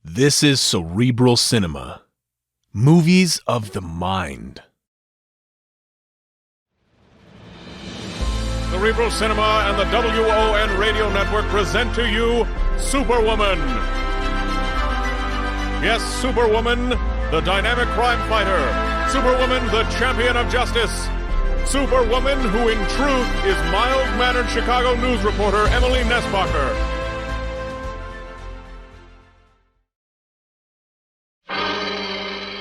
This is Cerebral Cinema. Movies of the mind. Cerebral Cinema and the WON Radio Network present to you Superwoman. Yes, Superwoman, the dynamic crime fighter. Superwoman, the champion of justice. Superwoman, who in truth is mild-mannered Chicago news reporter Emily Nesbacher.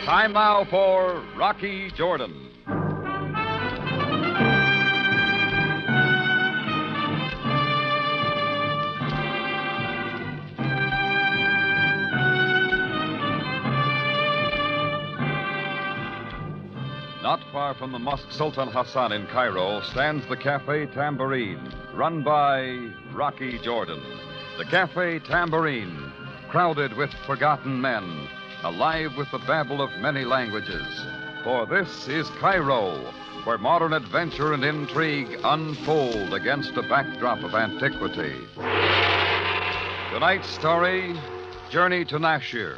Time now for Rocky Jordan. Not far from the Mosque Sultan Hassan in Cairo stands the Cafe Tambourine, run by Rocky Jordan. The Cafe Tambourine, crowded with forgotten men, alive with the babble of many languages. For this is Cairo, where modern adventure and intrigue unfold against a backdrop of antiquity. Tonight's story, Journey to Nashir.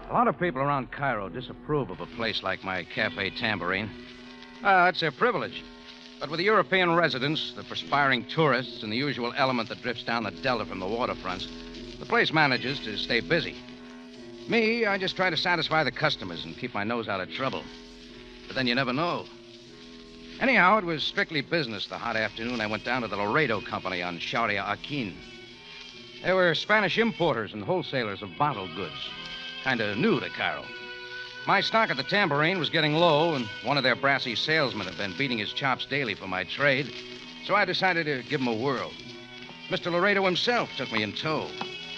A lot of people around Cairo disapprove of a place like my Cafe Tambourine. It's their privilege. But with the European residents, the perspiring tourists, and the usual element that drifts down the delta from the waterfronts, the place manages to stay busy. Me, I just try to satisfy the customers and keep my nose out of trouble. But then you never know. Anyhow, it was strictly business the hot afternoon I went down to the Laredo Company on Sharia Akin. They were Spanish importers and wholesalers of bottled goods. Kind of new to Cairo. My stock at the Tambourine was getting low, and one of their brassy salesmen had been beating his chops daily for my trade, so I decided to give him a whirl. Mr. Laredo himself took me in tow.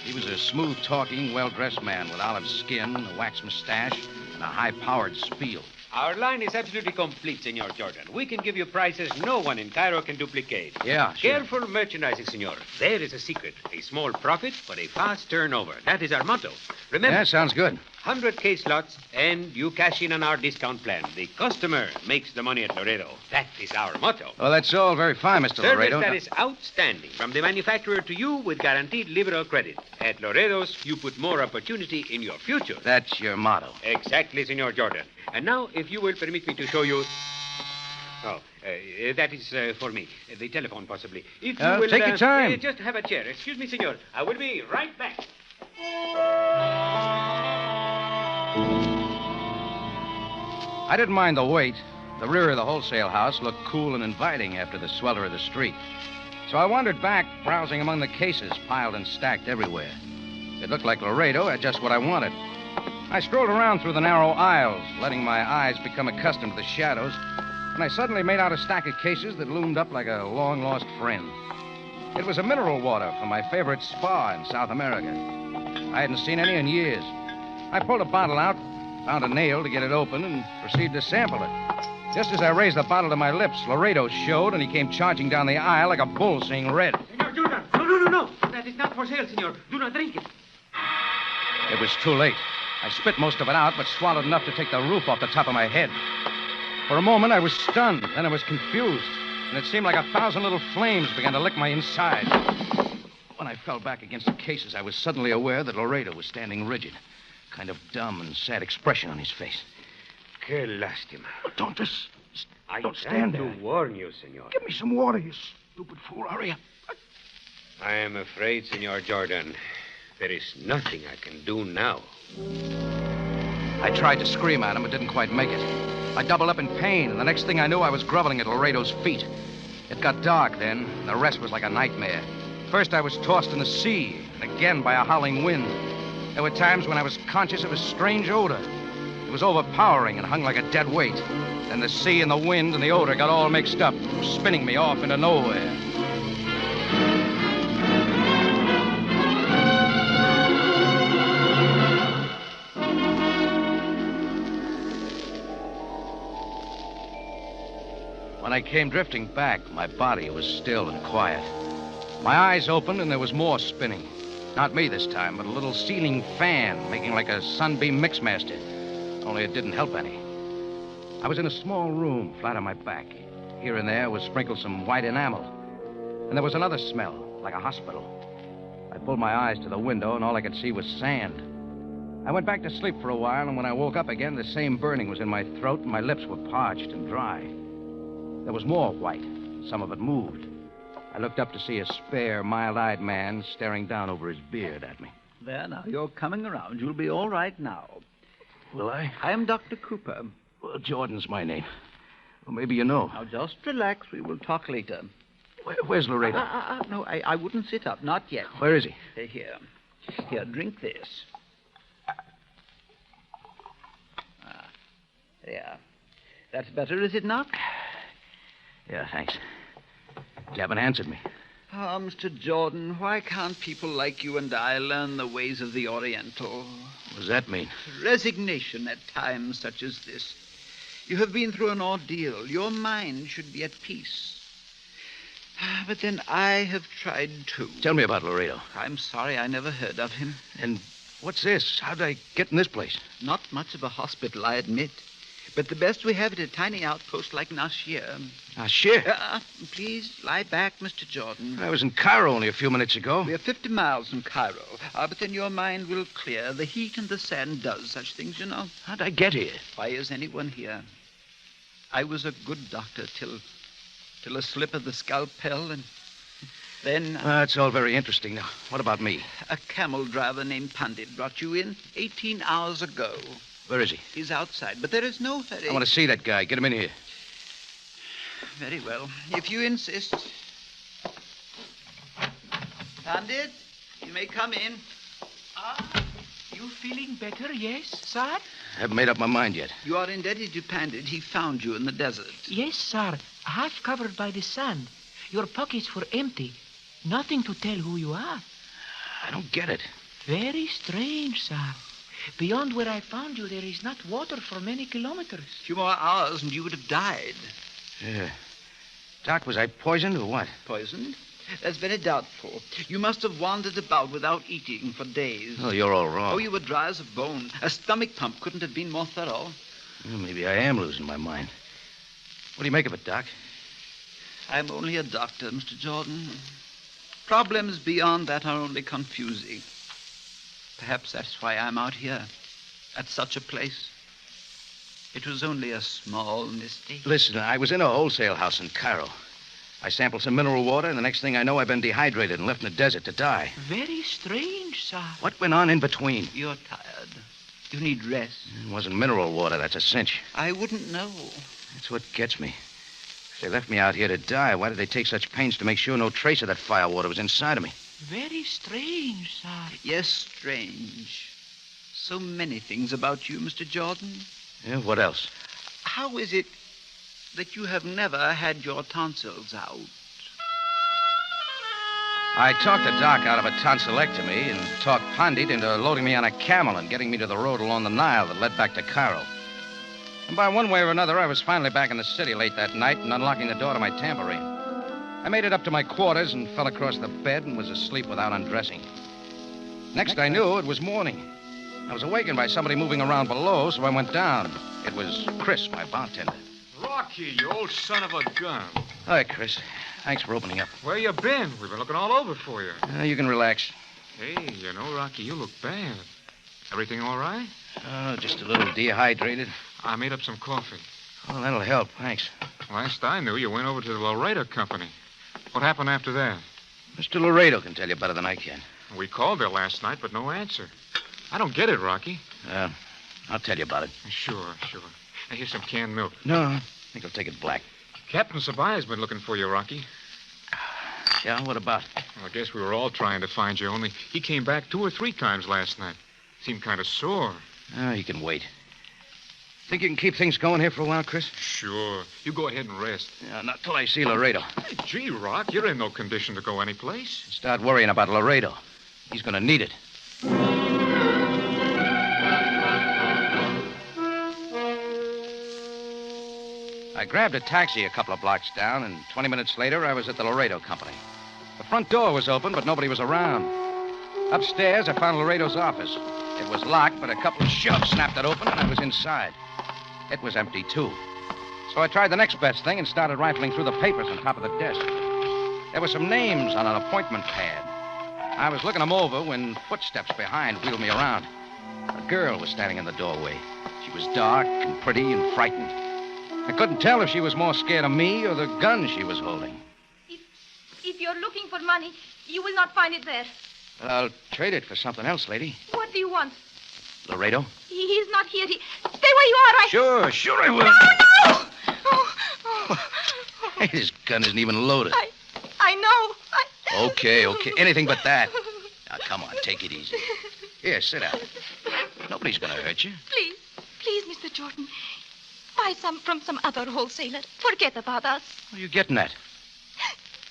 He was a smooth-talking, well-dressed man with olive skin, a wax mustache, and a high-powered spiel. Our line is absolutely complete, Senor Jordan. We can give you prices no one in Cairo can duplicate. Yeah, sure. Careful merchandising, Senor. There is a secret. A small profit, but a fast turnover. That is our motto. Remember, Yeah, sounds good. 100K slots, and you cash in on our discount plan. The customer makes the money at Laredo. That is our motto. Well, that's all very fine, Mr. Service Laredo. that is outstanding. From the manufacturer to you with guaranteed liberal credit. At Laredo's, you put more opportunity in your future. That's your motto. Exactly, Senor Jordan. And now, if you will permit me to show you... Oh, that is for me. The telephone, possibly. If you will... Take your time. Just have a chair. Excuse me, senor. I will be right back. I didn't mind the wait. The rear of the wholesale house looked cool and inviting after the swelter of the street. So I wandered back, browsing among the cases piled and stacked everywhere. It looked like Laredo had just what I wanted. I strolled around through the narrow aisles, letting my eyes become accustomed to the shadows, and I suddenly made out a stack of cases that loomed up like a long-lost friend. It was a mineral water from my favorite spa in South America. I hadn't seen any in years. I pulled a bottle out, found a nail to get it open, and proceeded to sample it. Just as I raised the bottle to my lips, Laredo showed, and he came charging down the aisle like a bull seeing red. Senor Jordan, no. That is not for sale, senor. Do not drink it. It was too late. I spit most of it out, but swallowed enough to take the roof off the top of my head. For a moment, I was stunned. Then I was confused, and it seemed like 1,000 little flames began to lick my inside. When I fell back against the cases, I was suddenly aware that Laredo was standing rigid, kind of dumb and sad expression on his face. Que lástima. Don't Don't stand to there. warn you, senor. Give me some water, you stupid fool. Hurry up. I am afraid, Senor Jordan, there is nothing I can do now. I tried to scream at him, but didn't quite make it. I doubled up in pain, and the next thing I knew, I was groveling at Laredo's feet. It got dark then, and the rest was like a nightmare. First, I was tossed in the sea, and again by a howling wind. There were times when I was conscious of a strange odor. It was overpowering and hung like a dead weight. Then the sea and the wind and the odor got all mixed up, spinning me off into nowhere. When I came drifting back, my body was still and quiet. My eyes opened, and there was more spinning. Not me this time, but a little ceiling fan making like a sunbeam mixmaster. Only it didn't help any. I was in a small room, flat on my back. Here and there was sprinkled some white enamel. And there was another smell, like a hospital. I pulled my eyes to the window, and all I could see was sand. I went back to sleep for a while, and when I woke up again, the same burning was in my throat, and my lips were parched and dry. There was more white. Some of it moved. I looked up to see a spare, mild-eyed man staring down over his beard at me. There, now, you're coming around. You'll be all right now. Will I? I am Dr. Cooper. Well, Jordan's my name. Well, maybe you know. Now, just relax. We will talk later. Where's Laredo? No, I wouldn't sit up. Not yet. Where is he? Here. Here, drink this. There. That's better, is it not? Yeah, thanks. You haven't answered me. Oh, Mr. Jordan, why can't people like you and I learn the ways of the Oriental? What does that mean? Resignation at times such as this. You have been through an ordeal. Your mind should be at peace. But then I have tried too. Tell me about Laredo. I'm sorry I never heard of him. And what's this? How'd I get in this place? Not much of a hospital, I admit. But the best we have is a tiny outpost like Nashier. Nashir? Please lie back, Mr. Jordan. I was in Cairo only a few minutes ago. We are 50 miles from Cairo. But then your mind will clear. The heat and the sand does such things, you know. How'd I get here? Why is anyone here? I was a good doctor till a slip of the scalpel, and then... That's all very interesting. Now, what about me? A camel driver named Pandit brought you in 18 hours ago. Where is he? He's outside, but there is no hurry. I want to see that guy. Get him in here. Very well. If you insist. Pandit, you may come in. You feeling better, yes, sir? Haven't made up my mind yet. You are indebted to Pandit. He found you in the desert. Yes, sir. Half covered by the sand. Your pockets were empty. Nothing to tell who you are. I don't get it. Very strange, sir. Beyond where I found you, there is not water for many kilometers. A few more hours and you would have died. Yeah. Doc, was I poisoned or what? Poisoned? That's very doubtful. You must have wandered about without eating for days. Oh, you're all wrong. Oh, you were dry as a bone. A stomach pump couldn't have been more thorough. Well, maybe I am losing my mind. What do you make of it, Doc? I'm only a doctor, Mr. Jordan. Problems beyond that are only confusing. Perhaps that's why I'm out here, at such a place. It was only a small mistake. Listen, I was in a wholesale house in Cairo. I sampled some mineral water, and the next thing I know, I've been dehydrated and left in the desert to die. Very strange, sir. What went on in between? You're tired. You need rest. It wasn't mineral water, that's a cinch. I wouldn't know. That's what gets me. If they left me out here to die, why did they take such pains to make sure no trace of that firewater was inside of me? Very strange, sir. Yes, strange. So many things about you, Mr. Jordan. Yeah, what else? How is it that you have never had your tonsils out? I talked the doc out of a tonsillectomy and talked Pandit into loading me on a camel and getting me to the road along the Nile that led back to Cairo. And by one way or another, I was finally back in the city late that night and unlocking the door to my tambourine. I made it up to my quarters and fell across the bed and was asleep without undressing. Next I knew, it was morning. I was awakened by somebody moving around below, so I went down. It was Chris, my bartender. Rocky, you old son of a gun. Hi, Chris. Thanks for opening up. Where you been? We've been looking all over for you. You can relax. Hey, you know, Rocky, you look bad. Everything all right? Oh, just a little dehydrated. I made up some coffee. Oh, that'll help. Thanks. Last I knew, you went over to the Laredo Company. What happened after that? Mr. Laredo can tell you better than I can. We called there last night, but no answer. I don't get it, Rocky. I'll tell you about it. Sure. Hey, here's some canned milk. No, I think I'll take it black. Captain Sabaya's been looking for you, Rocky. Yeah, what about? Well, I guess we were all trying to find you, only he came back 2 or 3 times last night. Seemed kind of sore. Oh, he can wait. Think you can keep things going here for a while, Chris? Sure. You go ahead and rest. Yeah, not till I see Laredo. Hey, gee, Rock, you're in no condition to go anyplace. Start worrying about Laredo. He's going to need it. I grabbed a taxi a couple of blocks down, and 20 minutes later, I was at the Laredo Company. The front door was open, but nobody was around. Upstairs, I found Laredo's office. It was locked, but a couple of shoves snapped it open, and I was inside. It was empty, too. So I tried the next best thing and started rifling through the papers on top of the desk. There were some names on an appointment pad. I was looking them over when footsteps behind wheeled me around. A girl was standing in the doorway. She was dark and pretty and frightened. I couldn't tell if she was more scared of me or the gun she was holding. If you're looking for money, you will not find it there. I'll trade it for something else, lady. What do you want? Laredo? He's not here. Stay where you are. Sure I will. No! Hey, this gun isn't even loaded. I know. Okay. Anything but that. Now, come on, take it easy. Here, sit down. Nobody's going to hurt you. Please, Mr. Jordan. Buy some from some other wholesaler. Forget about us. What are you getting at?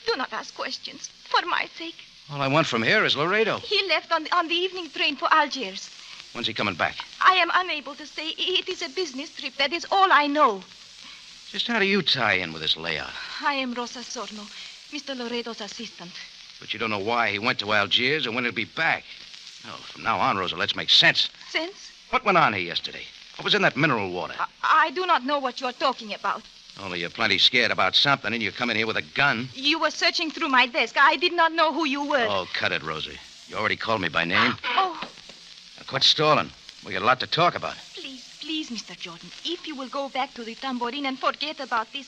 Do not ask questions. For my sake. All I want from here is Laredo. He left on the evening train for Algiers. When's he coming back? I am unable to say. It is a business trip. That is all I know. Just how do you tie in with this layout? I am Rosa Sorno, Mr. Laredo's assistant. But you don't know why he went to Algiers or when he'll be back. No, from now on, Rosa, let's make sense. Sense? What went on here yesterday? What was in that mineral water? I do not know what you are talking about. Only you're plenty scared about something, and you come in here with a gun. You were searching through my desk. I did not know who you were. Oh, cut it, Rosie. You already called me by name. Oh, Now, quit stalling. We got a lot to talk about. please, Mr. Jordan, if you will go back to the tambourine and forget about this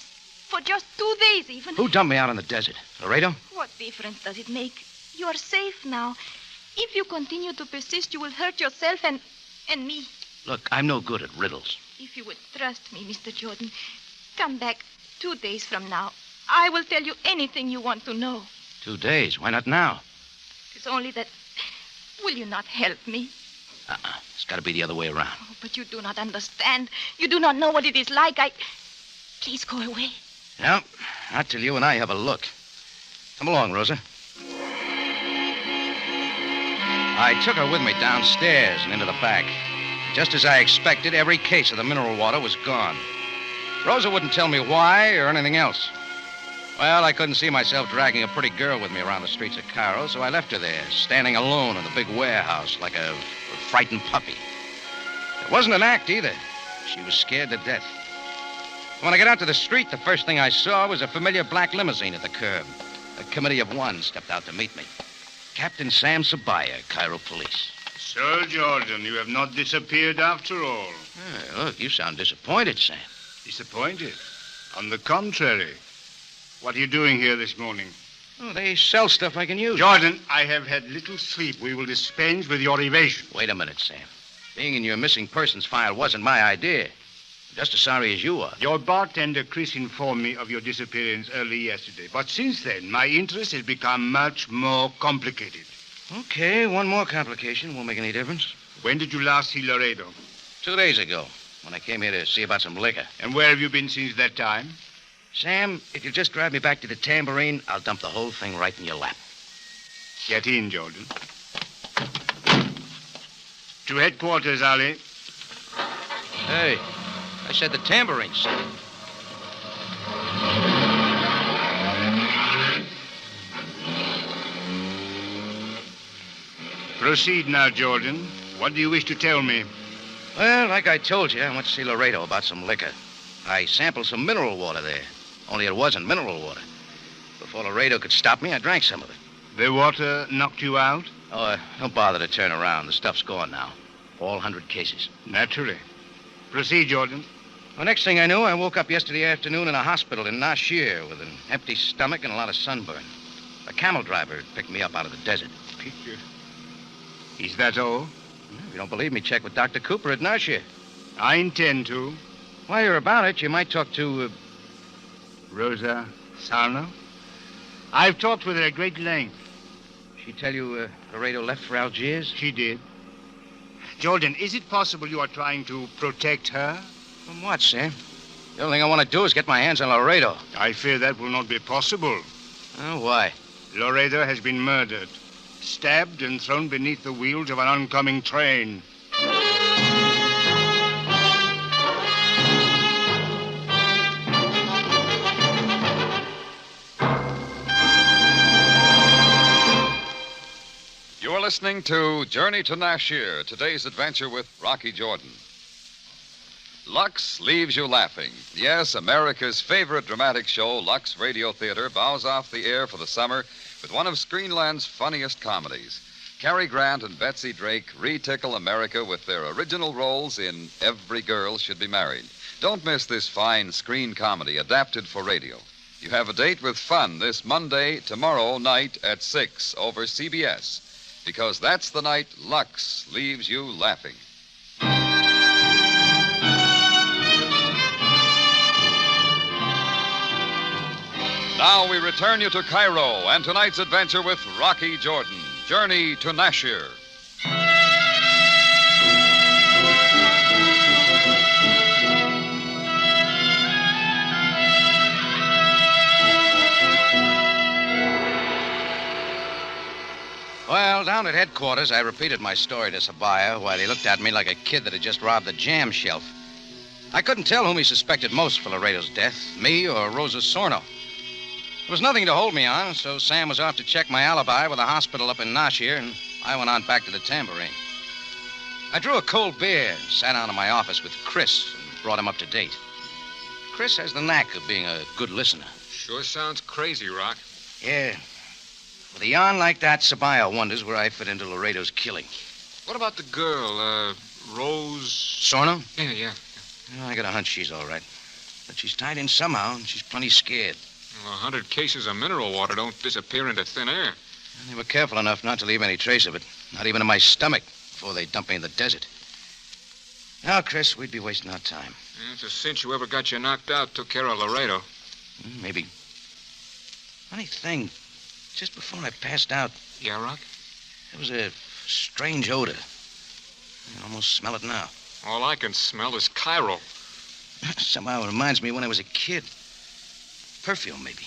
for just 2 days even. Who dumped me out in the desert? Laredo? What difference does it make? You are safe now. If you continue to persist, you will hurt yourself and me. Look, I'm no good at riddles. If you would trust me, Mr. Jordan, come back 2 days from now. I will tell you anything you want to know. 2 days? Why not now? It's only that... Will you not help me? It's got to be the other way around. Oh, but you do not understand. You do not know what it is like. Please go away. No, not till you and I have a look. Come along, Rosa. I took her with me downstairs and into the back. Just as I expected, every case of the mineral water was gone. Rosa wouldn't tell me why or anything else. Well, I couldn't see myself dragging a pretty girl with me around the streets of Cairo, so I left her there, standing alone in the big warehouse like a frightened puppy. It wasn't an act either. She was scared to death. When I got out to the street, the first thing I saw was a familiar black limousine at the curb. A committee of one stepped out to meet me. Captain Sam Sabaya, Cairo Police. So, Jordan, you have not disappeared after all. Hey, look, you sound disappointed, Sam. Disappointed? On the contrary. What are you doing here this morning? Oh, they sell stuff I can use. Jordan, I have had little sleep. We will dispense with your evasion. Wait a minute, Sam. Being in your missing persons file wasn't my idea. I'm just as sorry as you are. Your bartender, Chris, informed me of your disappearance early yesterday. But since then, my interest has become much more complicated. Okay, one more complication. Won't make any difference. When did you last see Laredo? 2 days ago, when I came here to see about some liquor. And where have you been since that time? Sam, if you'll just drive me back to the tambourine, I'll dump the whole thing right in your lap. Get in, Jordan. To headquarters, Ali. Hey, I said the tambourine, sir. Proceed now, Jordan. What do you wish to tell me? Well, like I told you, I went to see Laredo about some liquor. I sampled some mineral water there. Only it wasn't mineral water. Before Laredo could stop me, I drank some of it. The water knocked you out? Oh, don't bother to turn around. The stuff's gone now. All 100 cases. Naturally. Proceed, Jordan. The next thing I knew, I woke up yesterday afternoon in a hospital in Nashir with an empty stomach and a lot of sunburn. A camel driver picked me up out of the desert. Is that all? If you don't believe me, check with Dr. Cooper at Nashier. I intend to. While you're about it, you might talk to... Rosa Sarno? I've talked with her at great length. She tell you Laredo left for Algiers? She did. Jordan, is it possible you are trying to protect her? From what, Sam? The only thing I want to do is get my hands on Laredo. I fear that will not be possible. Oh, why? Laredo has been murdered. Stabbed and thrown beneath the wheels of an oncoming train. You are listening to Journey to Nashir, today's adventure with Rocky Jordan. Lux leaves you laughing. Yes, America's favorite dramatic show, Lux Radio Theater, bows off the air for the summer with one of Screenland's funniest comedies. Cary Grant and Betsy Drake re-tickle America with their original roles in Every Girl Should Be Married. Don't miss this fine screen comedy adapted for radio. You have a date with fun this Monday, tomorrow night at 6 over CBS, because that's the night Lux leaves you laughing. Now we return you to Cairo and tonight's adventure with Rocky Jordan, Journey to Nashier. Well, down at headquarters, I repeated my story to Sabaya while he looked at me like a kid that had just robbed the jam shelf. I couldn't tell whom he suspected most for Laredo's death, me or Rosa Sorno. There was nothing to hold me on, so Sam was off to check my alibi with a hospital up in Nashier, and I went on back to the tambourine. I drew a cold beer and sat down in my office with Chris and brought him up to date. Chris has the knack of being a good listener. Sure sounds crazy, Rock. Yeah. With a yarn like that, Sabaya wonders where I fit into Laredo's killing. What about the girl, Rose? Sorno? Yeah. Well, I got a hunch she's all right. But she's tied in somehow, and she's plenty scared. Well, 100 cases of mineral water don't disappear into thin air. And they were careful enough not to leave any trace of it, not even in my stomach, before they dumped me in the desert. Now, Chris, we'd be wasting our time. Yeah, it's a cinch whoever got you knocked out took care of Laredo. Maybe. Funny thing, just before I passed out... Yeah, Rock? There was a strange odor. I can almost smell it now. All I can smell is Cairo. Somehow it reminds me when I was a kid. Perfume, maybe.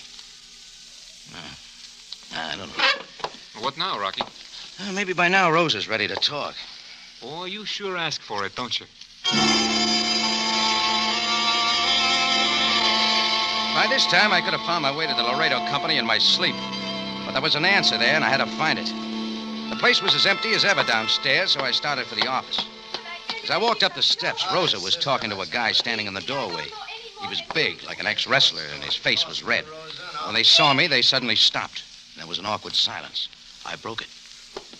I don't know. What now, Rocky? Maybe by now Rosa's ready to talk. Boy, you sure ask for it, don't you? By this time, I could have found my way to the Laredo Company in my sleep. But there was an answer there, and I had to find it. The place was as empty as ever downstairs, so I started for the office. As I walked up the steps, Rosa was talking to a guy standing in the doorway. He was big, like an ex-wrestler, and his face was red. When they saw me, they suddenly stopped. There was an awkward silence. I broke it.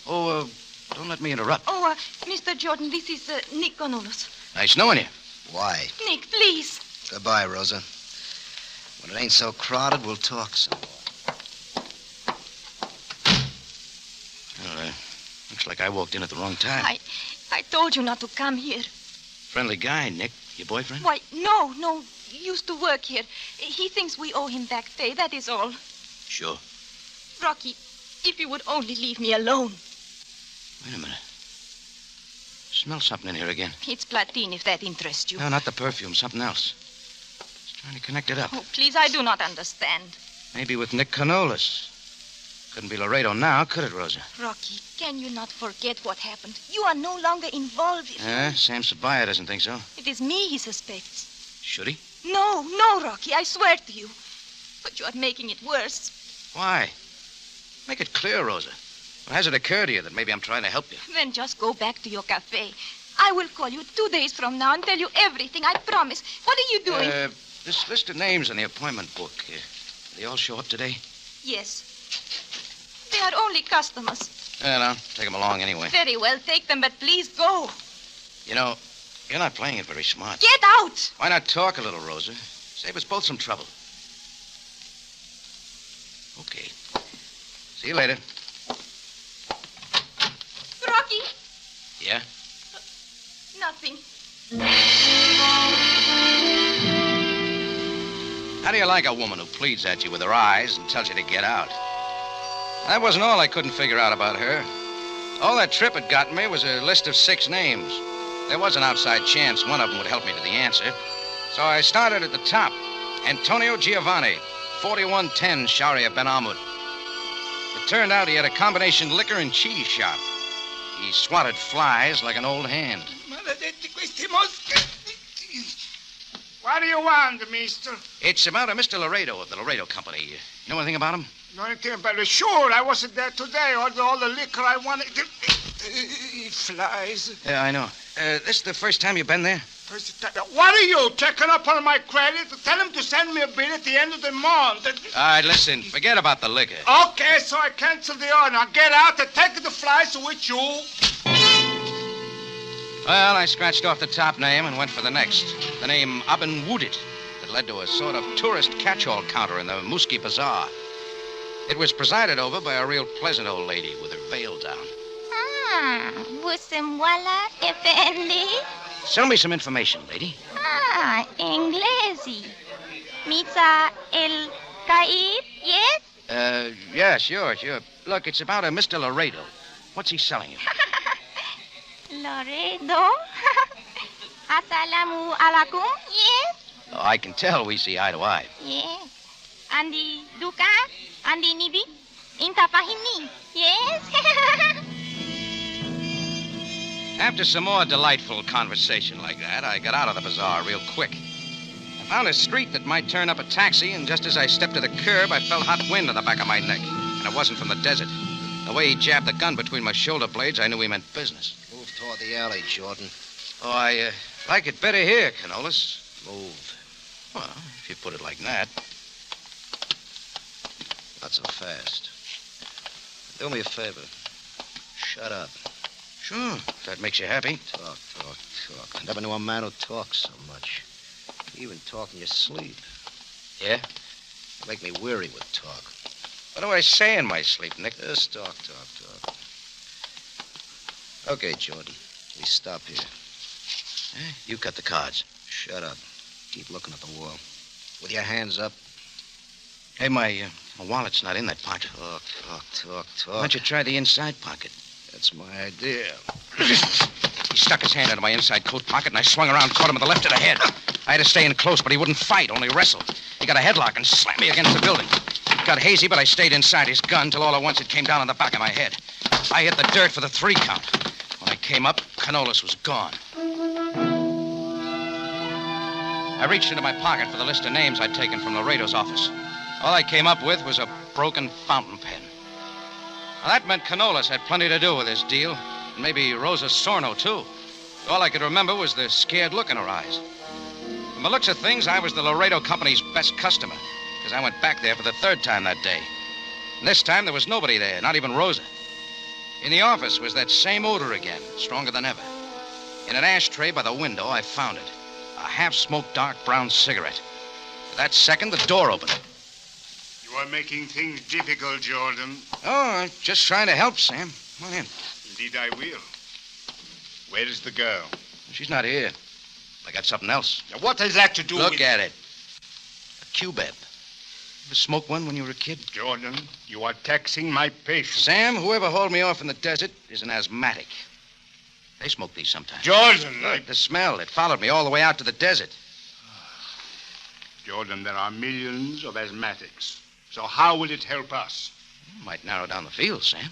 Don't let me interrupt. Mr. Jordan, this is Nick Conolos. Nice knowing you. Why? Nick, please. Goodbye, Rosa. When it ain't so crowded, we'll talk some more. Well, looks like I walked in at the wrong time. I told you not to come here. Friendly guy, Nick. Your boyfriend? Why, no. He used to work here. He thinks we owe him back pay, that is all. Sure. Rocky, if you would only leave me alone. Wait a minute. Smell something in here again. It's Platine, if that interests you. No, not the perfume. Something else. Just trying to connect it up. Oh, please, I do not understand. Maybe with Nick Conolos. Couldn't be Laredo now, could it, Rosa? Rocky, can you not forget what happened? You are no longer involved. Sam Sabaya doesn't think so. It is me he suspects. Should he? No, Rocky, I swear to you. But you are making it worse. Why? Make it clear, Rosa. Or has it occurred to you that maybe I'm trying to help you? Then just go back to your cafe. I will call you 2 days from now and tell you everything, I promise. What are you doing? This list of names in the appointment book, they all show up today? Yes. They are only customers. No, take them along anyway. Very well, take them, but please go. You know, you're not playing it very smart. Get out! Why not talk a little, Rosa? Save us both some trouble. Okay. See you later. Rocky? Yeah? Nothing. How do you like a woman who pleads at you with her eyes and tells you to get out? That wasn't all I couldn't figure out about her. All that trip had gotten me was a list of 6 names. There was an outside chance one of them would help me to the answer. So I started at the top. Antonio Giovanni, 4110 Sharia Ben Ahmud. It turned out he had a combination liquor and cheese shop. He swatted flies like an old hand. What do you want, mister? It's about a Mr. Laredo of the Laredo Company. You know anything about him? Know anything about it? Sure, I wasn't there today. All the liquor I wanted. It flies. Yeah, I know. This is the first time you've been there? What are you, checking up on my credit? Tell him to send me a bill at the end of the month. All right, listen, forget about the liquor. Okay, so I cancel the order. Now get out and take the flies with you. Well, I scratched off the top name and went for the next. The name Aben Woodit. That led to a sort of tourist catch-all counter in the Muski Bazaar. It was presided over by a real pleasant old lady with her veil down. Ah, Busemwala Effendi. Sell me some information, lady. Ah, Inglesi. Mitza El Caid, yes? Yeah, sure. Look, it's about a Mr. Laredo. What's he selling you? Loredo? Assalamu alaikum, yes? Oh, I can tell we see eye to eye. Yes. Andi Dukan? Andi Nibi? Inta Fahimni, yes? After some more delightful conversation like that, I got out of the bazaar real quick. I found a street that might turn up a taxi, and just as I stepped to the curb, I felt hot wind on the back of my neck. And it wasn't from the desert. The way he jabbed the gun between my shoulder blades, I knew he meant business. Move toward the alley, Jordan. Oh, I like it better here, Canolas. Move. Well, if you put it like that. Not so fast. Do me a favor. Shut up. Sure, if that makes you happy. Talk. I never knew a man who talks so much. You even talk in your sleep. Yeah? You make me weary with talk. What do I say in my sleep, Nick? Just talk. Okay, Jordan. We stop here. You cut the cards. Shut up. Keep looking at the wall. With your hands up. Hey, my wallet's not in that pocket. Talk. Why don't you try the inside pocket? That's my idea. He stuck his hand into my inside coat pocket, and I swung around, caught him with the left of the head. I had to stay in close, but he wouldn't fight, only wrestle. He got a headlock and slammed me against the building. It got hazy, but I stayed inside his gun till all at once it came down on the back of my head. I hit the dirt for the 3 count. When I came up, Canolas was gone. I reached into my pocket for the list of names I'd taken from Laredo's office. All I came up with was a broken fountain pen. Now, that meant Canolas had plenty to do with this deal, and maybe Rosa Sorno, too. All I could remember was the scared look in her eyes. From the looks of things, I was the Laredo Company's best customer, because I went back there for the 3rd time that day. And this time, there was nobody there, not even Rosa. In the office was that same odor again, stronger than ever. In an ashtray by the window, I found it. A half-smoked dark brown cigarette. At that second, the door opened. You are making things difficult, Jordan. Oh, I'm just trying to help, Sam. Come on in. Indeed, I will. Where is the girl? She's not here. I got something else. Now, what has that to do with... Look at it. A Cubeb. Ever smoke one when you were a kid? Jordan, you are taxing my patience. Sam, whoever hauled me off in the desert is an asthmatic. They smoke these sometimes. Jordan! Look, the smell. It followed me all the way out to the desert. Jordan, there are millions of asthmatics. So how will it help us? Might narrow down the field, Sam.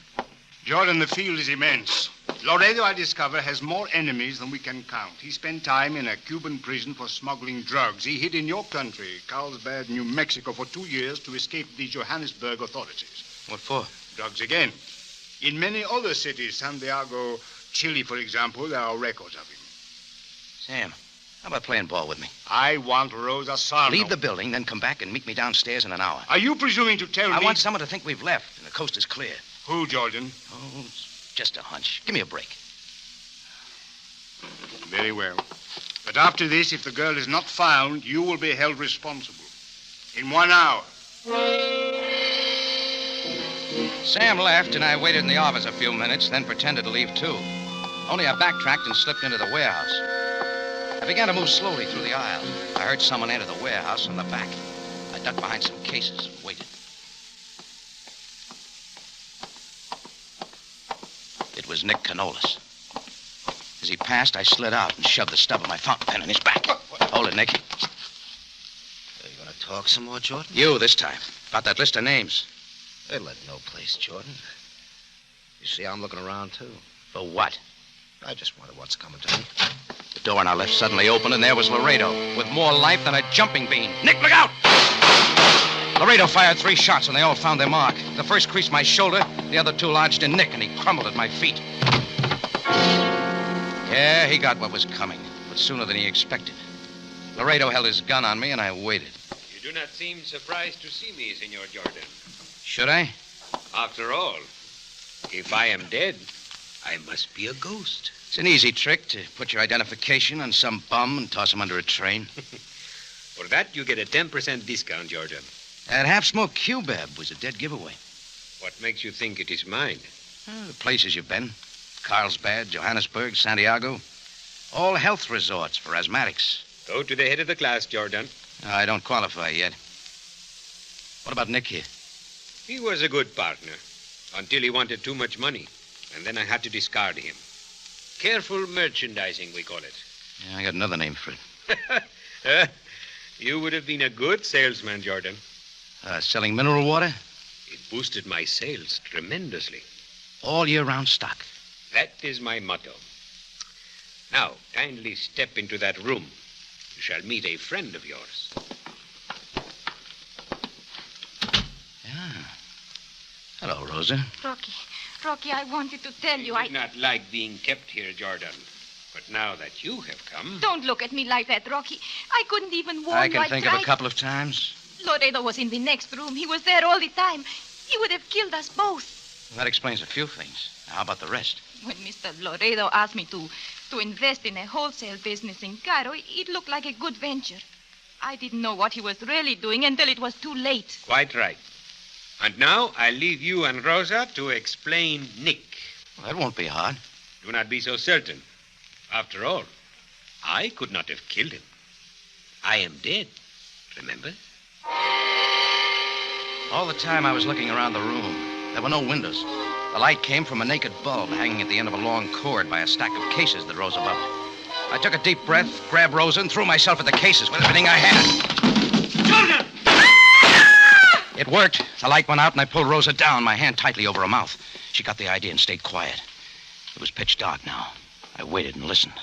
Jordan, the field is immense. Laredo, I discover, has more enemies than we can count. He spent time in a Cuban prison for smuggling drugs. He hid in your country, Carlsbad, New Mexico, for 2 years to escape the Johannesburg authorities. What for? Drugs again. In many other cities, Santiago, Chile, for example, there are records of him. Sam, how about playing ball with me? I want Rosa Sarno. Leave the building, then come back and meet me downstairs in an hour. Are you presuming to tell me... I want someone to think we've left and the coast is clear. Who, Jordan? Oh, it's just a hunch. Give me a break. Very well. But after this, if the girl is not found, you will be held responsible. In 1 hour. Sam left, and I waited in the office a few minutes, then pretended to leave, too. Only I backtracked and slipped into the warehouse. I began to move slowly through the aisle. I heard someone enter the warehouse from the back. I ducked behind some cases and waited. It was Nick Canolas. As he passed, I slid out and shoved the stub of my fountain pen in his back. Hold it, Nick. Are you going to talk some more, Jordan? You this time. About that list of names. They led no place, Jordan. You see, I'm looking around, too. For what? I just wonder what's coming to me. The door on our left suddenly opened, and there was Laredo, with more life than a jumping bean. Nick, look out! Laredo fired 3 shots, and they all found their mark. The first creased my shoulder, the other 2 lodged in Nick, and he crumbled at my feet. Yeah, he got what was coming, but sooner than he expected. Laredo held his gun on me, and I waited. You do not seem surprised to see me, Senor Jordan. Should I? After all, if I am dead, I must be a ghost. It's an easy trick to put your identification on some bum and toss him under a train. For that, you get a 10% discount, Jordan. That half-smoked Q-Bab was a dead giveaway. What makes you think it is mine? The places you've been. Carlsbad, Johannesburg, Santiago. All health resorts for asthmatics. Go to the head of the class, Jordan. I don't qualify yet. What about Nick here? He was a good partner, until he wanted too much money, and then I had to discard him. Careful merchandising, we call it. Yeah, I got another name for it. You would have been a good salesman, Jordan. Selling mineral water? It boosted my sales tremendously. All year-round stock. That is my motto. Now, kindly step into that room. You shall meet a friend of yours. Yeah. Hello, Rosa. Rocky, I wanted to tell you, I did not like being kept here, Jordan. But now that you have come... Don't look at me like that, Rocky. I couldn't even warn you. I can think of a couple of times. Laredo was in the next room. He was there all the time. He would have killed us both. That explains a few things. How about the rest? When Mr. Laredo asked me to invest in a wholesale business in Cairo, it looked like a good venture. I didn't know what he was really doing until it was too late. Quite right. And now I'll leave you and Rosa to explain Nick. Well, that won't be hard. Do not be so certain. After all, I could not have killed him. I am dead, remember? All the time I was looking around the room. There were no windows. The light came from a naked bulb hanging at the end of a long cord by a stack of cases that rose above it. I took a deep breath, grabbed Rosa, and threw myself at the cases with everything I had. Jordan! It worked. The light went out, and I pulled Rosa down, my hand tightly over her mouth. She got the idea and stayed quiet. It was pitch dark now. I waited and listened.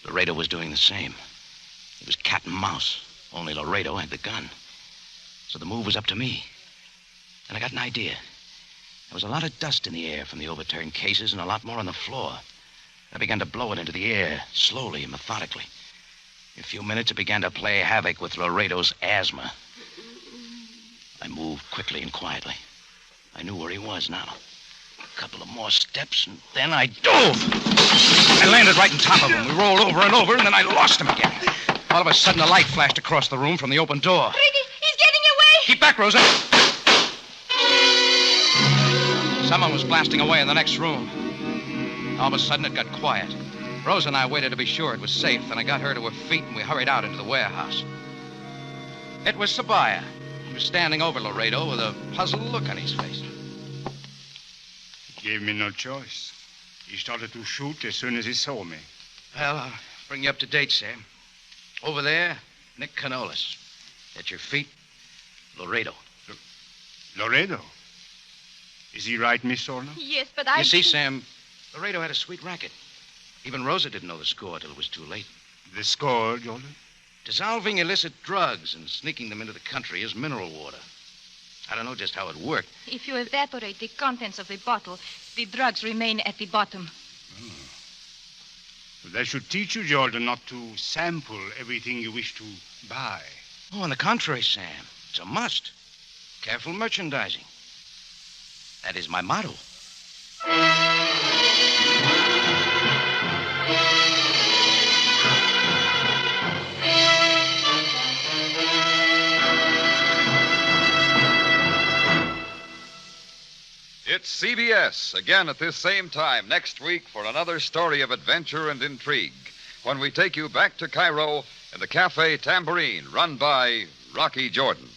Laredo was doing the same. It was cat and mouse. Only Laredo had the gun. So the move was up to me. And I got an idea. There was a lot of dust in the air from the overturned cases and a lot more on the floor. I began to blow it into the air, slowly and methodically. In a few minutes, it began to play havoc with Laredo's asthma. I moved quickly and quietly. I knew where he was now. A couple of more steps, and then I dove. I landed right on top of him. We rolled over and over, and then I lost him again. All of a sudden, a light flashed across the room from the open door. Ricky, he's getting away! Keep back, Rosa! Someone was blasting away in the next room. All of a sudden, it got quiet. Rosa and I waited to be sure it was safe. Then I got her to her feet, and we hurried out into the warehouse. It was Sabaya. He was standing over Laredo with a puzzled look on his face. He gave me no choice. He started to shoot as soon as he saw me. Well, I'll bring you up to date, Sam. Over there, Nick Canolis. At your feet, Laredo. Laredo? Is he right, Miss Sorno? Yes, but You see, Sam, Laredo had a sweet racket. Even Rosa didn't know the score till it was too late. The score, Jordan? Dissolving illicit drugs and sneaking them into the country as mineral water. I don't know just how it worked. If you evaporate the contents of the bottle, the drugs remain at the bottom. Oh. Well, that should teach you, Jordan, not to sample everything you wish to buy. Oh, on the contrary, Sam. It's a must. Careful merchandising. That is my motto. It's CBS, again at this same time next week for another story of adventure and intrigue, when we take you back to Cairo in the Cafe Tambourine, run by Rocky Jordan.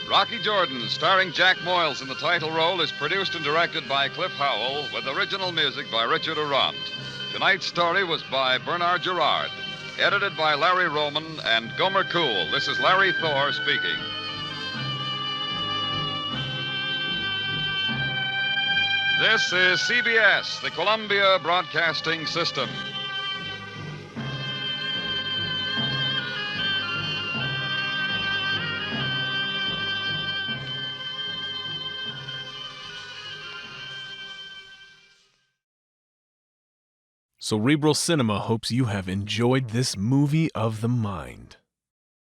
Rocky Jordan, starring Jack Moyles in the title role, is produced and directed by Cliff Howell, with original music by Richard Arant. Tonight's story was by Bernard Gerard, edited by Larry Roman and Gomer Cool. This is Larry Thor speaking. This is CBS, the Columbia Broadcasting System. Cerebral Cinema hopes you have enjoyed this movie of the mind.